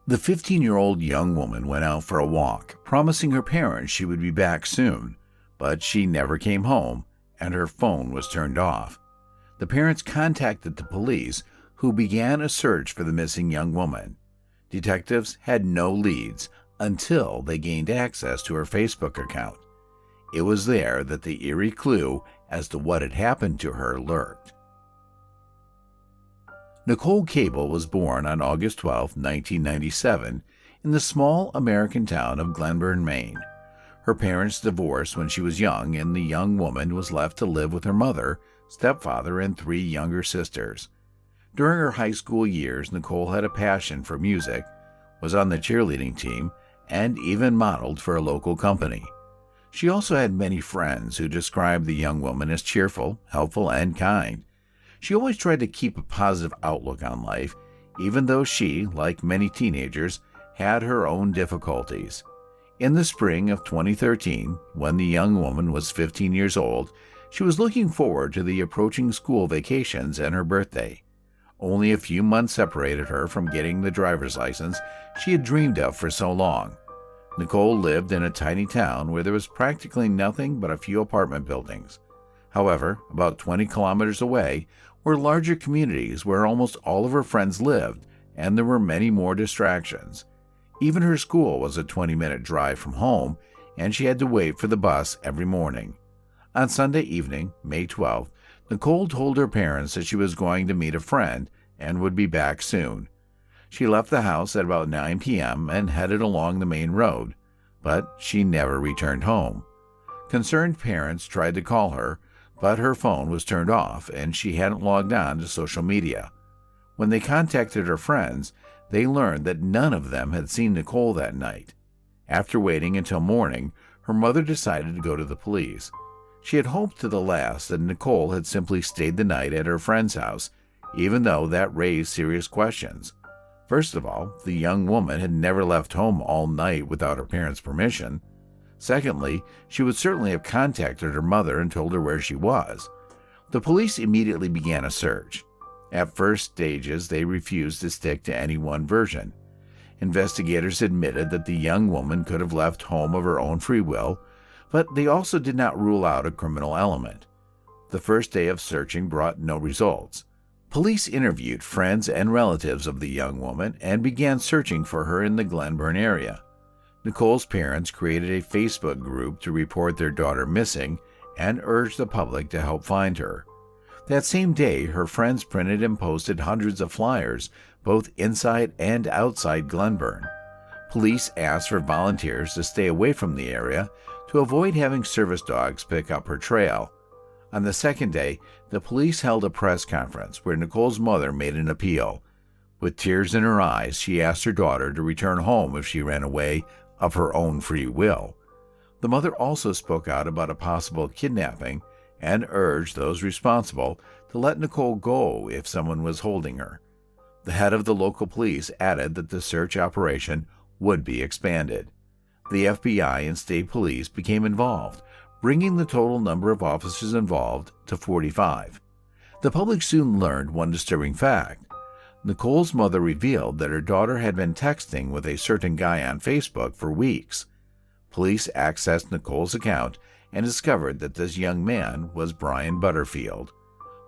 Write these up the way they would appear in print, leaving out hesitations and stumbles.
The 15-year-old young woman went out for a walk, promising her parents she would be back soon, but she never came home, and her phone was turned off. The parents contacted the police, who began a search for the missing young woman. Detectives had no leads until they gained access to her Facebook account. It was there that the eerie clue as to what had happened to her lurked. Nichole Cable was born on August 12, 1997, in the small American town of Glenburn, Maine. Her parents divorced when she was young, and the young woman was left to live with her mother, stepfather, and 3 younger sisters. During her high school years, Nichole had a passion for music, was on the cheerleading team, and even modeled for a local company. She also had many friends who described the young woman as cheerful, helpful, and kind. She always tried to keep a positive outlook on life, even though she, like many teenagers, had her own difficulties. In the spring of 2013, when the young woman was 15 years old, she was looking forward to the approaching school vacations and her birthday. Only a few months separated her from getting the driver's license she had dreamed of for so long. Nichole lived in a tiny town where there was practically nothing but a few apartment buildings. However, about 20 kilometers away were larger communities where almost all of her friends lived, and there were many more distractions. Even her school was a 20-minute drive from home, and she had to wait for the bus every morning. On Sunday evening, May 12th, Nichole told her parents that she was going to meet a friend and would be back soon. She left the house at about 9 p.m. and headed along the main road, but she never returned home. Concerned parents tried to call her, but her phone was turned off and she hadn't logged on to social media. When they contacted her friends, they learned that none of them had seen Nichole that night. After waiting until morning, her mother decided to go to the police. She had hoped to the last that Nichole had simply stayed the night at her friend's house, even though that raised serious questions. First of all, the young woman had never left home all night without her parents' permission. Secondly, she would certainly have contacted her mother and told her where she was. The police immediately began a search. At first stages, they refused to stick to any one version. Investigators admitted that the young woman could have left home of her own free will, but they also did not rule out a criminal element. The first day of searching brought no results. Police interviewed friends and relatives of the young woman and began searching for her in the Glenburn area. Nichole's parents created a Facebook group to report their daughter missing and urged the public to help find her. That same day, her friends printed and posted hundreds of flyers, both inside and outside Glenburn. Police asked for volunteers to stay away from the area to avoid having service dogs pick up her trail. On the second day, the police held a press conference where Nichole's mother made an appeal. With tears in her eyes, she asked her daughter to return home if she ran away of her own free will. The mother also spoke out about a possible kidnapping and urged those responsible to let Nichole go if someone was holding her. The head of the local police added that the search operation would be expanded. The FBI and state police became involved, bringing the total number of officers involved to 45. The public soon learned one disturbing fact. Nichole's mother revealed that her daughter had been texting with a certain guy on Facebook for weeks. Police accessed Nichole's account and discovered that this young man was Brian Butterfield.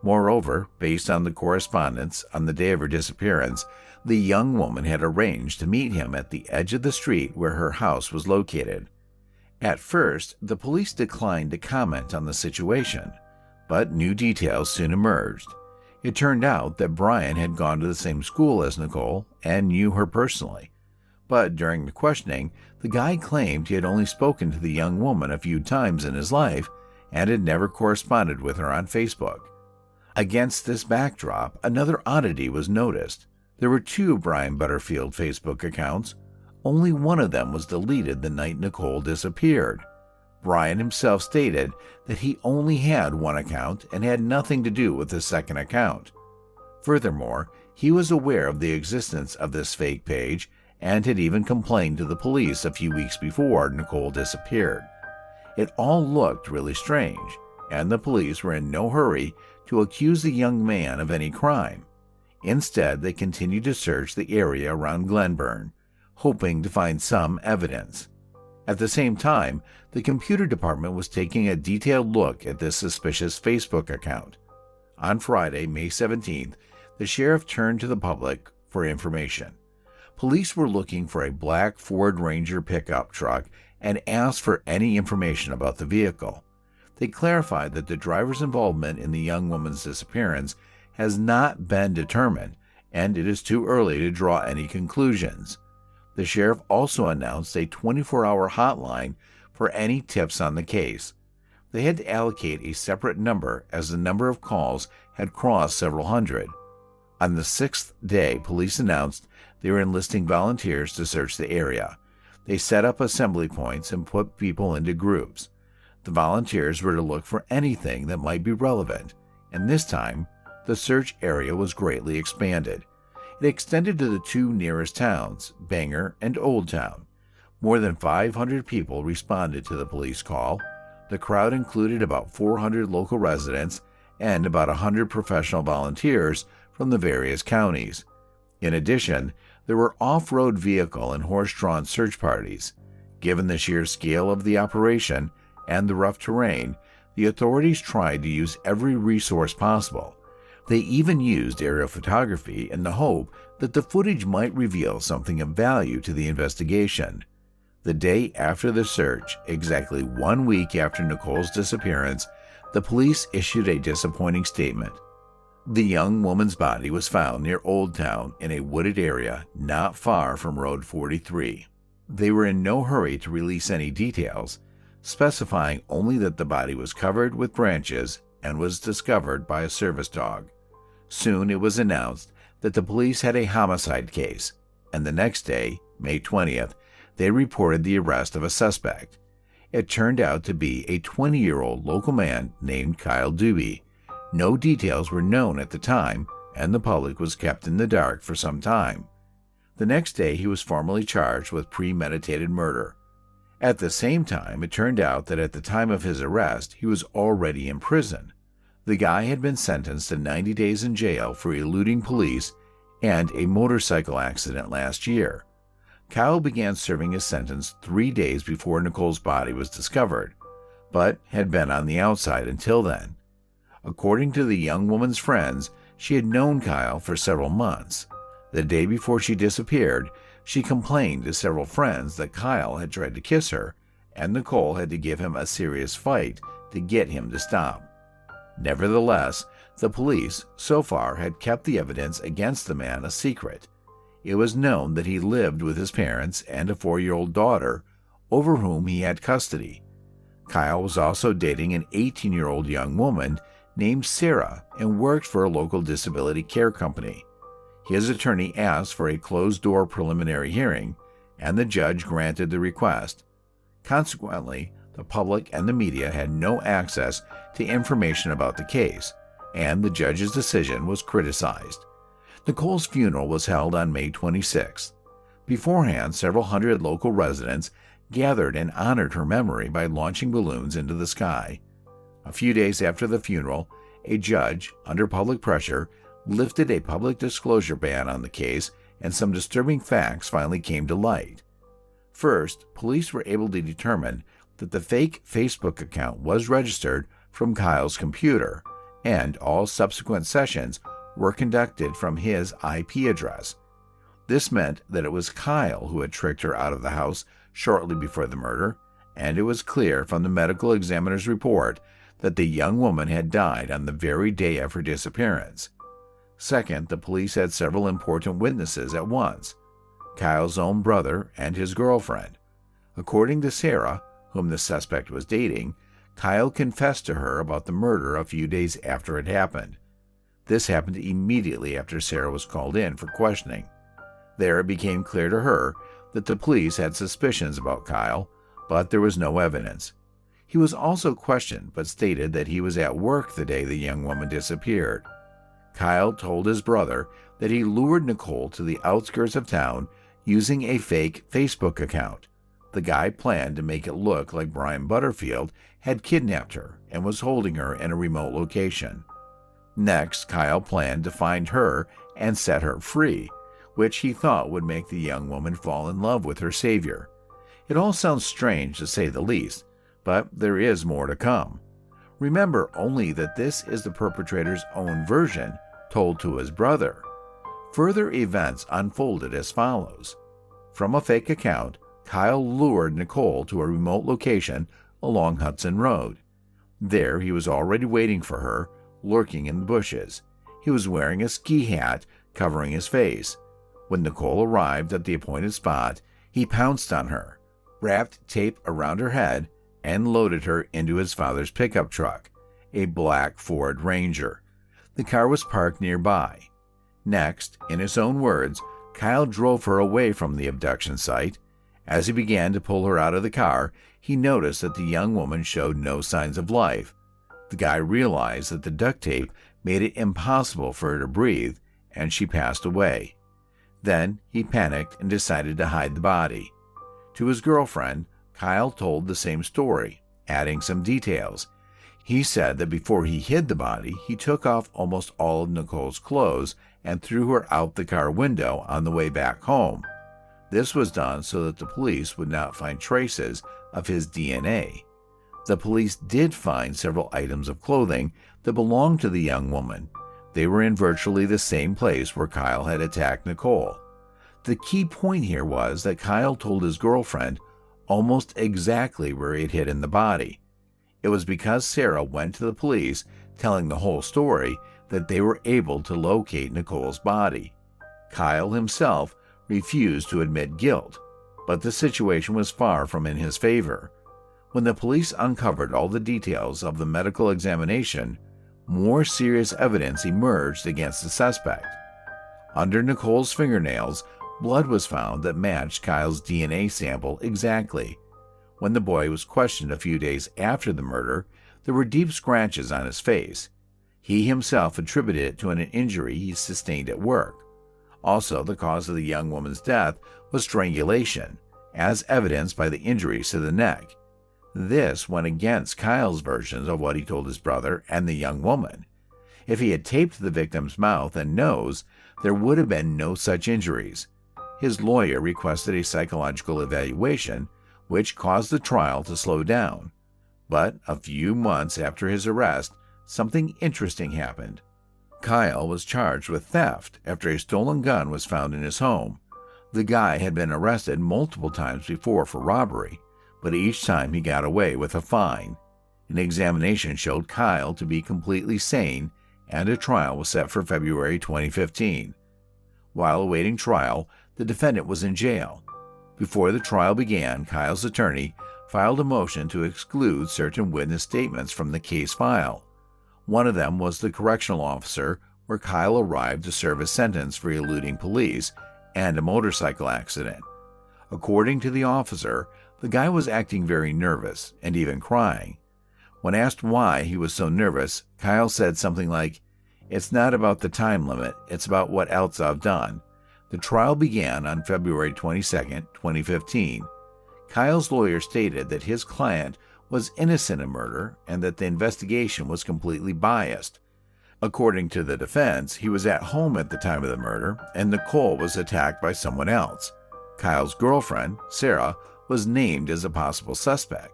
Moreover, based on the correspondence on the day of her disappearance, the young woman had arranged to meet him at the edge of the street where her house was located. At first, the police declined to comment on the situation, but new details soon emerged. It turned out that Brian had gone to the same school as Nichole and knew her personally. But during the questioning, the guy claimed he had only spoken to the young woman a few times in his life and had never corresponded with her on Facebook. Against this backdrop, another oddity was noticed. There were 2 Brian Butterfield Facebook accounts. Only one of them was deleted the night Nichole disappeared. Brian himself stated that he only had one account and had nothing to do with the second account. Furthermore, he was aware of the existence of this fake page and had even complained to the police a few weeks before Nichole disappeared. It all looked really strange, and the police were in no hurry to accuse the young man of any crime. Instead, they continued to search the area around Glenburn. hoping to find some evidence. At the same time, the computer department was taking a detailed look at this suspicious Facebook account. On Friday, May 17th, the sheriff turned to the public for information. Police were looking for a black Ford Ranger pickup truck and asked for any information about the vehicle. They clarified that the driver's involvement in the young woman's disappearance has not been determined, and it is too early to draw any conclusions. The sheriff also announced a 24-hour hotline for any tips on the case. They had to allocate a separate number as the number of calls had crossed several hundred. On the sixth day, police announced they were enlisting volunteers to search the area. They set up assembly points and put people into groups. The volunteers were to look for anything that might be relevant, and this time, the search area was greatly expanded. It extended to the two nearest towns, Bangor and Old Town. More than 500 people responded to the police call. The crowd included about 400 local residents and about 100 professional volunteers from the various counties. In addition, there were off-road vehicle and horse-drawn search parties. Given the sheer scale of the operation and the rough terrain, the authorities tried to use every resource possible. They even used aerial photography in the hope that the footage might reveal something of value to the investigation. The day after the search, exactly 1 week after Nichole's disappearance, the police issued a disappointing statement. The young woman's body was found near Old Town in a wooded area not far from Road 43. They were in no hurry to release any details, specifying only that the body was covered with branches and was discovered by a service dog. Soon it was announced that the police had a homicide case, and the next day, May 20th, they reported the arrest of a suspect. It turned out to be a 20-year-old local man named Kyle Doobie. No details were known at the time, and the public was kept in the dark for some time. The next day, he was formally charged with premeditated murder. At the same time, it turned out that at the time of his arrest, he was already in prison. The guy had been sentenced to 90 days in jail for eluding police and a motorcycle accident last year. Kyle began serving his sentence 3 days before Nichole's body was discovered, but had been on the outside until then. According to the young woman's friends, she had known Kyle for several months. The day before she disappeared, she complained to several friends that Kyle had tried to kiss her, and Nichole had to give him a serious fight to get him to stop. Nevertheless, the police, so far, had kept the evidence against the man a secret. It was known that he lived with his parents and a 4-year-old daughter, over whom he had custody. Kyle was also dating an 18-year-old young woman named Sarah and worked for a local disability care company. His attorney asked for a closed-door preliminary hearing, and the judge granted the request. Consequently, the public and the media had no access to information about the case, and the judge's decision was criticized. Nichole's funeral was held on May 26th. Beforehand, several hundred local residents gathered and honored her memory by launching balloons into the sky. A few days after the funeral, a judge, under public pressure, lifted a public disclosure ban on the case, and some disturbing facts finally came to light. First, police were able to determine that the fake Facebook account was registered from Kyle's computer, and all subsequent sessions were conducted from his IP address. This meant that it was Kyle who had tricked her out of the house shortly before the murder, and it was clear from the medical examiner's report that the young woman had died on the very day of her disappearance. Second, the police had several important witnesses at once: Kyle's own brother and his girlfriend. According to Sarah, whom the suspect was dating, Kyle confessed to her about the murder a few days after it happened. This happened immediately after Sarah was called in for questioning. There it became clear to her that the police had suspicions about Kyle, but there was no evidence. He was also questioned, but stated that he was at work the day the young woman disappeared. Kyle told his brother that he lured Nichole to the outskirts of town using a fake Facebook account. The guy planned to make it look like Brian Butterfield had kidnapped her and was holding her in a remote location. Next, Kyle planned to find her and set her free, which he thought would make the young woman fall in love with her savior. It all sounds strange to say the least, but there is more to come. Remember only that this is the perpetrator's own version told to his brother. Further events unfolded as follows. From a fake account, Kyle lured Nichole to a remote location along Hudson Road. There he was already waiting for her, lurking in the bushes. He was wearing a ski hat covering his face. When Nichole arrived at the appointed spot, he pounced on her, wrapped tape around her head, and loaded her into his father's pickup truck, a black Ford Ranger. The car was parked nearby. Next, in his own words, Kyle drove her away from the abduction site. As he began to pull her out of the car, he noticed that the young woman showed no signs of life. The guy realized that the duct tape made it impossible for her to breathe, and she passed away. Then he panicked and decided to hide the body. To his girlfriend, Kyle told the same story, adding some details. He said that before he hid the body, he took off almost all of Nichole's clothes and threw her out the car window on the way back home. This was done so that the police would not find traces of his DNA. The police did find several items of clothing that belonged to the young woman. They were in virtually the same place where Kyle had attacked Nichole. The key point here was that Kyle told his girlfriend almost exactly where he had hidden the body. It was because Sarah went to the police telling the whole story that they were able to locate Nichole's body. Kyle himself refused to admit guilt, but the situation was far from in his favor. When the police uncovered all the details of the medical examination, more serious evidence emerged against the suspect. Under Nichole's fingernails, blood was found that matched Kyle's DNA sample exactly. When the boy was questioned a few days after the murder, there were deep scratches on his face. He himself attributed it to an injury he sustained at work. Also, the cause of the young woman's death was strangulation, as evidenced by the injuries to the neck. This went against Kyle's versions of what he told his brother and the young woman. If he had taped the victim's mouth and nose, there would have been no such injuries. His lawyer requested a psychological evaluation, which caused the trial to slow down. But a few months after his arrest, something interesting happened. Kyle was charged with theft after a stolen gun was found in his home. The guy had been arrested multiple times before for robbery, but each time he got away with a fine. An examination showed Kyle to be completely sane, and a trial was set for February 2015. While awaiting trial, the defendant was in jail. Before the trial began, Kyle's attorney filed a motion to exclude certain witness statements from the case file. One of them was the correctional officer where Kyle arrived to serve his sentence for eluding police and a motorcycle accident. According to the officer, the guy was acting very nervous and even crying. When asked why he was so nervous, Kyle said something like, "It's not about the time limit, it's about what else I've done." The trial began on February 22, 2015. Kyle's lawyer stated that his client was innocent of murder and that the investigation was completely biased. According to the defense, he was at home at the time of the murder and Nichole was attacked by someone else. Kyle's girlfriend, Sarah, was named as a possible suspect.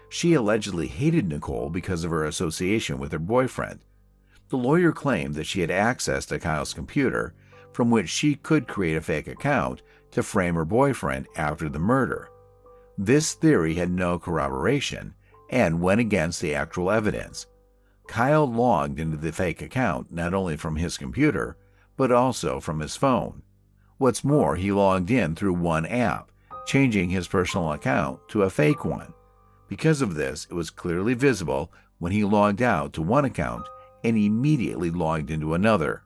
She allegedly hated Nichole because of her association with her boyfriend. The lawyer claimed that she had access to Kyle's computer, from which she could create a fake account to frame her boyfriend after the murder. This theory had no corroboration and went against the actual evidence. Kyle logged into the fake account not only from his computer, but also from his phone. What's more, he logged in through one app, changing his personal account to a fake one. Because of this, it was clearly visible when he logged out to one account and immediately logged into another.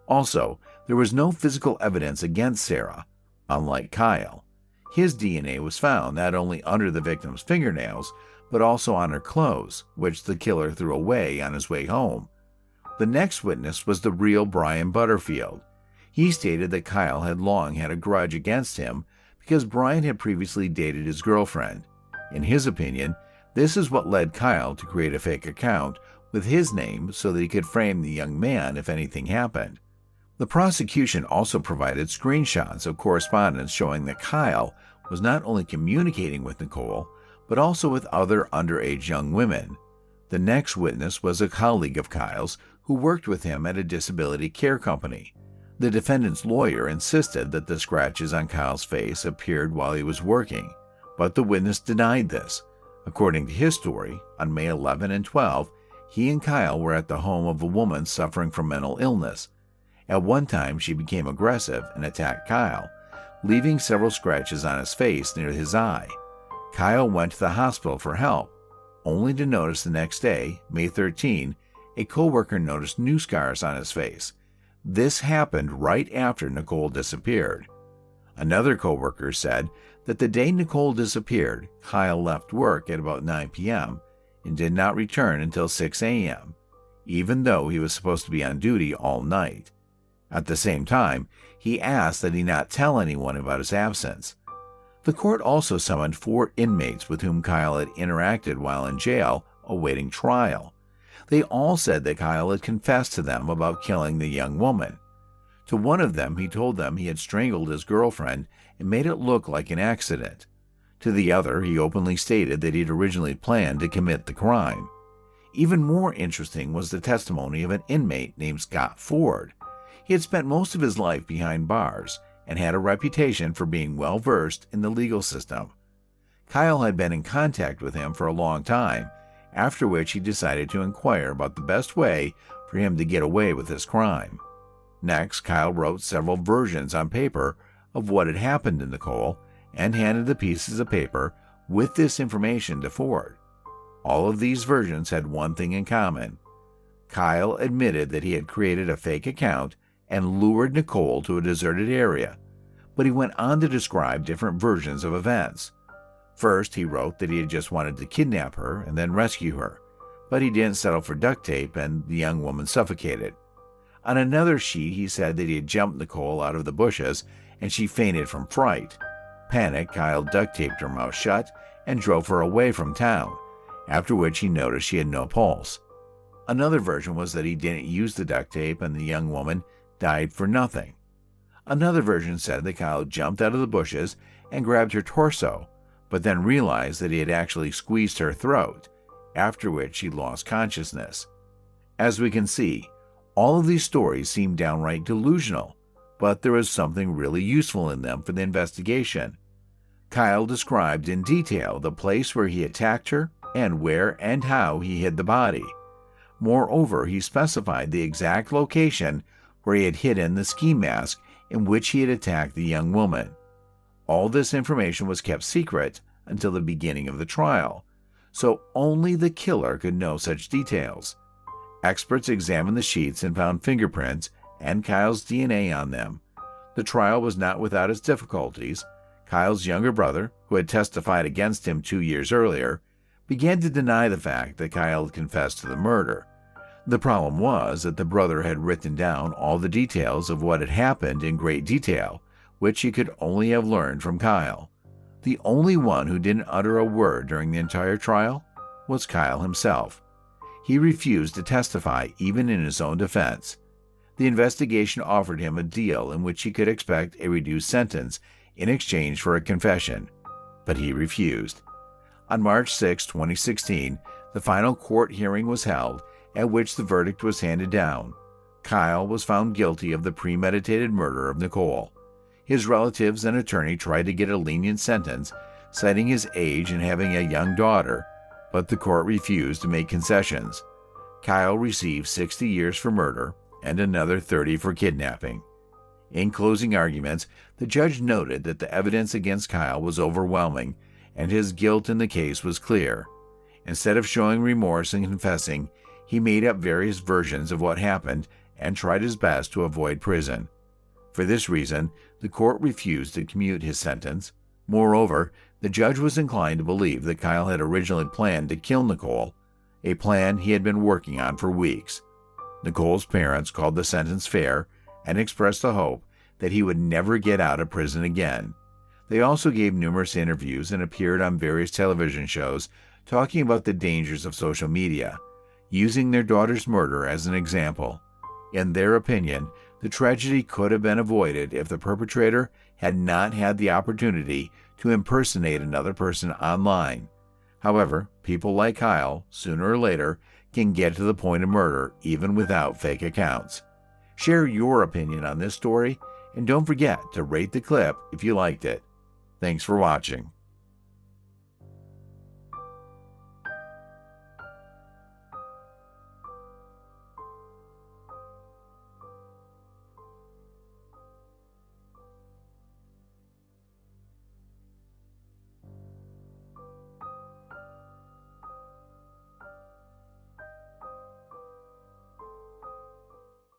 Also, there was no physical evidence against Sarah, unlike Kyle. His DNA was found not only under the victim's fingernails, but also on her clothes, which the killer threw away on his way home. The next witness was the real Brian Butterfield. He stated that Kyle had long had a grudge against him because Brian had previously dated his girlfriend. In his opinion, this is what led Kyle to create a fake account with his name so that he could frame the young man if anything happened. The prosecution also provided screenshots of correspondence showing that Kyle was not only communicating with Nichole, but also with other underage young women. The next witness was a colleague of Kyle's who worked with him at a disability care company. The defendant's lawyer insisted that the scratches on Kyle's face appeared while he was working, but the witness denied this. According to his story, on May 11 and 12, he and Kyle were at the home of a woman suffering from mental illness. At one time, she became aggressive and attacked Kyle, leaving several scratches on his face near his eye. Kyle went to the hospital for help, only to notice the next day, May 13, a co-worker noticed new scars on his face. This happened right after Nichole disappeared. Another co-worker said that the day Nichole disappeared, Kyle left work at about 9 p.m. and did not return until 6 a.m., even though he was supposed to be on duty all night. At the same time, he asked that he not tell anyone about his absence. The court also summoned 4 inmates with whom Kyle had interacted while in jail, awaiting trial. They all said that Kyle had confessed to them about killing the young woman. To one of them, he told them he had strangled his girlfriend and made it look like an accident. To the other, he openly stated that he had originally planned to commit the crime. Even more interesting was the testimony of an inmate named Scott Ford. He had spent most of his life behind bars and had a reputation for being well-versed in the legal system. Kyle had been in contact with him for a long time, after which he decided to inquire about the best way for him to get away with his crime. Next, Kyle wrote several versions on paper of what had happened to Nichole and handed the pieces of paper with this information to Ford. All of these versions had one thing in common. Kyle admitted that he had created a fake account and lured Nichole to a deserted area, but he went on to describe different versions of events. First, he wrote that he had just wanted to kidnap her and then rescue her, but he didn't settle for duct tape and the young woman suffocated. On another sheet, he said that he had jumped Nichole out of the bushes and she fainted from fright. Panicked, Kyle duct taped her mouth shut and drove her away from town, after which he noticed she had no pulse. Another version was that he didn't use the duct tape and the young woman died for nothing. Another version said that Kyle jumped out of the bushes and grabbed her torso, but then realized that he had actually squeezed her throat, after which she lost consciousness. As we can see, all of these stories seem downright delusional, but there was something really useful in them for the investigation. Kyle described in detail the place where he attacked her and where and how he hid the body. Moreover, he specified the exact location where he had hidden the ski mask in which he had attacked the young woman. All this information was kept secret until the beginning of the trial, so only the killer could know such details. Experts examined the sheets and found fingerprints and Kyle's DNA on them. The trial was not without its difficulties. Kyle's younger brother, who had testified against him 2 years earlier, began to deny the fact that Kyle had confessed to the murder. The problem was that the brother had written down all the details of what had happened in great detail, which he could only have learned from Kyle. The only one who didn't utter a word during the entire trial was Kyle himself. He refused to testify even in his own defense. The investigation offered him a deal in which he could expect a reduced sentence in exchange for a confession, but he refused. On March 6, 2016, the final court hearing was held, at which the verdict was handed down. Kyle was found guilty of the premeditated murder of Nichole. His relatives and attorney tried to get a lenient sentence, citing his age and having a young daughter, but the court refused to make concessions. Kyle received 60 years for murder and another 30 for kidnapping. In closing arguments, the judge noted that the evidence against Kyle was overwhelming and his guilt in the case was clear. Instead of showing remorse and confessing, he made up various versions of what happened and tried his best to avoid prison. For this reason, the court refused to commute his sentence. Moreover, the judge was inclined to believe that Kyle had originally planned to kill Nichole, a plan he had been working on for weeks. Nichole's parents called the sentence fair and expressed the hope that he would never get out of prison again. They also gave numerous interviews and appeared on various television shows talking about the dangers of social media, using their daughter's murder as an example. In their opinion, The tragedy could have been avoided if the perpetrator had not had the opportunity to impersonate another person online. However, people like Kyle, sooner or later, can get to the point of murder even without fake accounts. Share your opinion on this story, and don't forget to rate the clip if you liked it. Thanks for watching.